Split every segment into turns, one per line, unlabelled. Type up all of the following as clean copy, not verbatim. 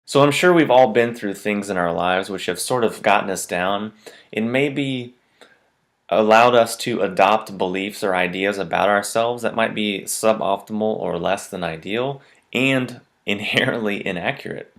So I'm sure we've all been through things in our lives which have sort of gotten us down and maybe allowed us to adopt beliefs or ideas about ourselves that might be suboptimal or less than ideal and inherently inaccurate.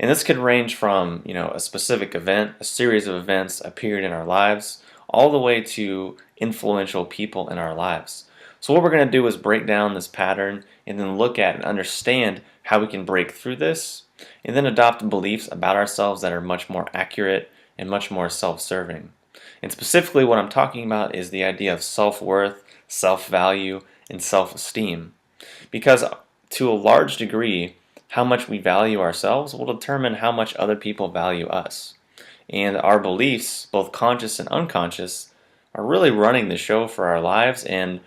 And this could range from, a specific event, a series of events, a period in our lives, all the way to influential people in our lives. So what we're going to do is break down this pattern and then look at and understand how we can break through this and then adopt beliefs about ourselves that are much more accurate and much more self-serving. And specifically what I'm talking about is the idea of self-worth, self-value, and self-esteem. Because to a large degree, how much we value ourselves will determine how much other people value us. And our beliefs, both conscious and unconscious, are really running the show for our lives and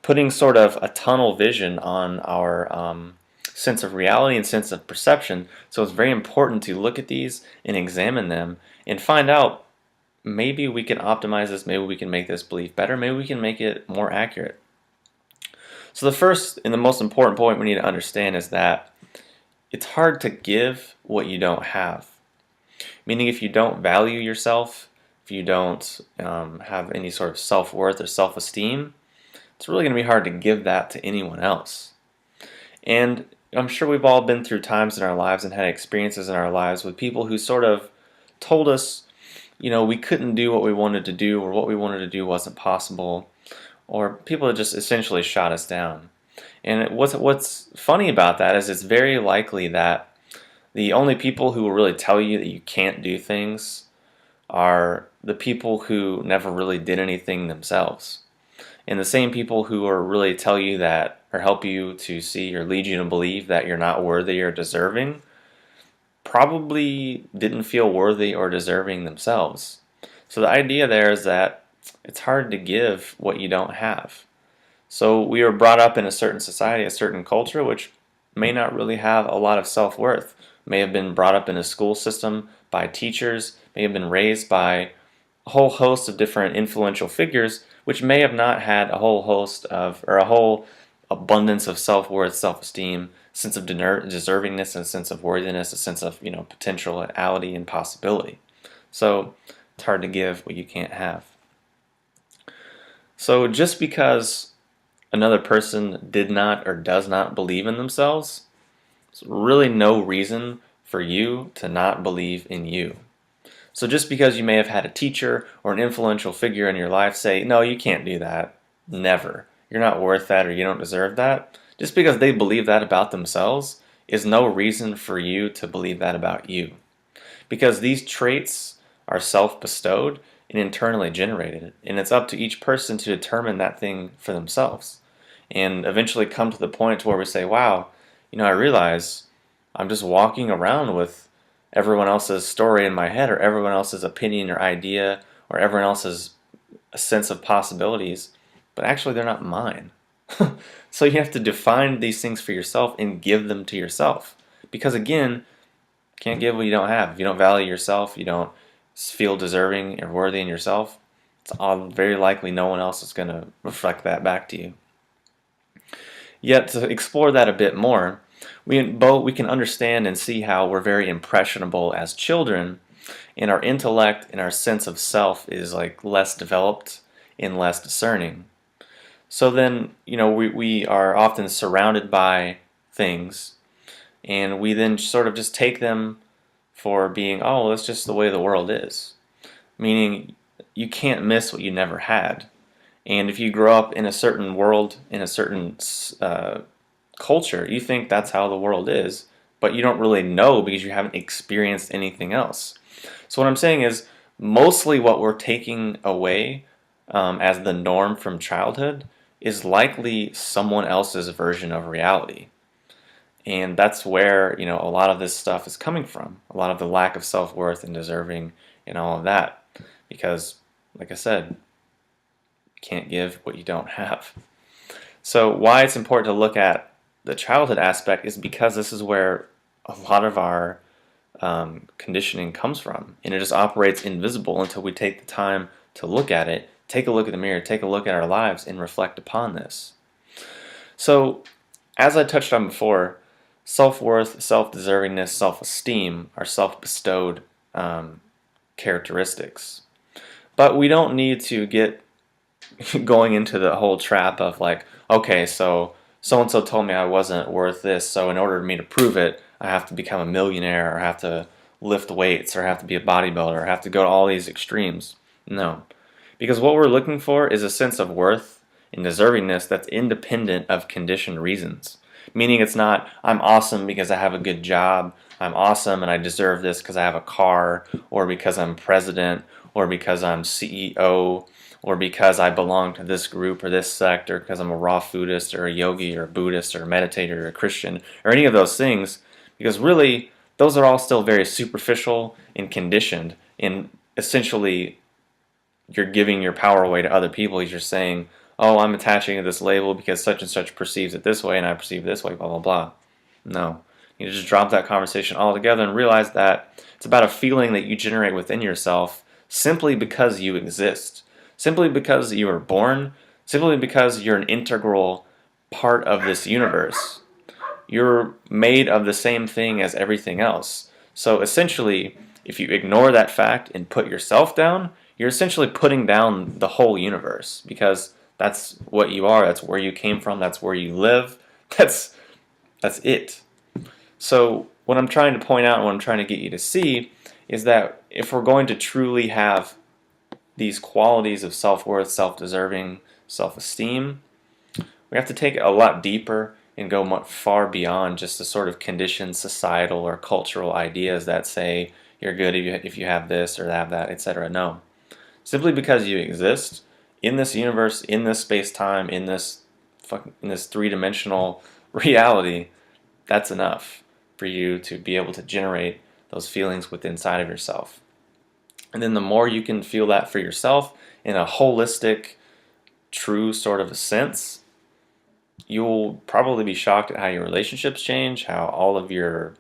putting sort of a tunnel vision on our sense of reality and sense of perception. So it's very important to look at these and examine them and find out maybe we can optimize this, maybe we can make this belief better, maybe we can make it more accurate. So the first and the most important point we need to understand is that it's hard to give what you don't have. Meaning if you don't value yourself, if you don't have any sort of self-worth or self-esteem, it's really going to be hard to give that to anyone else. And I'm sure we've all been through times in our lives and had experiences in our lives with people who sort of told us, we couldn't do what we wanted to do, or what we wanted to do wasn't possible, or people that just essentially shot us down. And what's funny about that is it's very likely that the only people who will really tell you that you can't do things are the people who never really did anything themselves. And the same people who are really tell you that or help you to see or lead you to believe that you're not worthy or deserving probably didn't feel worthy or deserving themselves. So the idea there is that it's hard to give what you don't have. So we are brought up in a certain society, a certain culture, which may not really have a lot of self-worth. May have been brought up in a school system by teachers, may have been raised by a whole host of different influential figures, which may have not had a whole host of, or a whole abundance of self-worth, self-esteem, sense of deservingness, and a sense of worthiness, a sense of potentiality and possibility. So it's hard to give what you can't have. So just because another person did not or does not believe in themselves, there's really no reason for you to not believe in you. So just because you may have had a teacher or an influential figure in your life say, no, you can't do that, never, you're not worth that or you don't deserve that, just because they believe that about themselves is no reason for you to believe that about you. Because these traits are self-bestowed and internally generated, and it's up to each person to determine that thing for themselves and eventually come to the point where we say, wow, I realize I'm just walking around with everyone else's story in my head, or everyone else's opinion or idea, or everyone else's sense of possibilities, but actually they're not mine. So you have to define these things for yourself and give them to yourself. Because again, can't give what you don't have. If you don't value yourself, you don't feel deserving or worthy in yourself, it's very likely no one else is going to reflect that back to you. Yet to explore that a bit more, we can understand and see how we're very impressionable as children, and our intellect and our sense of self is like less developed and less discerning. So then, we are often surrounded by things, and we then sort of just take them for being, oh, that's just the way the world is. Meaning, you can't miss what you never had. And if you grow up in a certain world, in a certain culture, you think that's how the world is, but you don't really know because you haven't experienced anything else. So what I'm saying is, mostly what we're taking away as the norm from childhood is likely someone else's version of reality. And that's where, a lot of this stuff is coming from. A lot of the lack of self-worth and deserving and all of that. Because, like I said, you can't give what you don't have. So why it's important to look at the childhood aspect is because this is where a lot of our conditioning comes from. And it just operates invisible until we take the time to look at it, take a look at the mirror, take a look at our lives, and reflect upon this. So, as I touched on before, Self-worth, self-deservingness, self-esteem are self-bestowed characteristics. But we don't need to get going into the whole trap of like, okay, so and so told me I wasn't worth this, so in order for me to prove it, I have to become a millionaire, or have to lift weights, or have to be a bodybuilder, or have to go to all these extremes. No. Because what we're looking for is a sense of worth and deservingness that's independent of conditioned reasons. Meaning it's not, I'm awesome because I have a good job, I'm awesome and I deserve this because I have a car, or because I'm president, or because I'm CEO, or because I belong to this group or this sect, or because I'm a raw foodist, or a yogi, or a Buddhist, or a meditator, or a Christian, or any of those things. Because really, those are all still very superficial and conditioned, and essentially you're giving your power away to other people. You're saying, oh, I'm attaching to this label because such and such perceives it this way and I perceive it this way, blah, blah, blah. No. You just drop that conversation altogether and realize that it's about a feeling that you generate within yourself simply because you exist, simply because you were born, simply because you're an integral part of this universe. You're made of the same thing as everything else. So essentially, if you ignore that fact and put yourself down, you're essentially putting down the whole universe, because that's what you are, that's where you came from, that's where you live, that's it. So what I'm trying to point out and what I'm trying to get you to see is that if we're going to truly have these qualities of self-worth, self-deserving, self-esteem, we have to take it a lot deeper and go much far beyond just the sort of conditioned societal or cultural ideas that say you're good if you have this or have that, etc. No. Simply because you exist in this universe, in this space-time, in this three-dimensional reality, that's enough for you to be able to generate those feelings within inside of yourself. And then the more you can feel that for yourself in a holistic, true sort of a sense, you'll probably be shocked at how your relationships change, how all of your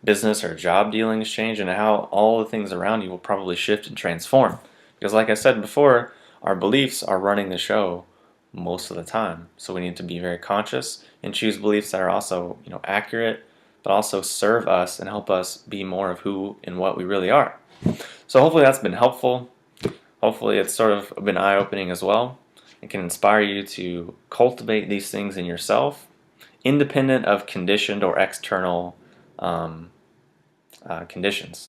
business or job dealings change, and how all the things around you will probably shift and transform. Because like I said before, our beliefs are running the show most of the time. So we need to be very conscious and choose beliefs that are also, accurate, but also serve us and help us be more of who and what we really are. So hopefully that's been helpful. Hopefully it's sort of been eye-opening as well. It can inspire you to cultivate these things in yourself, independent of conditioned or external conditions.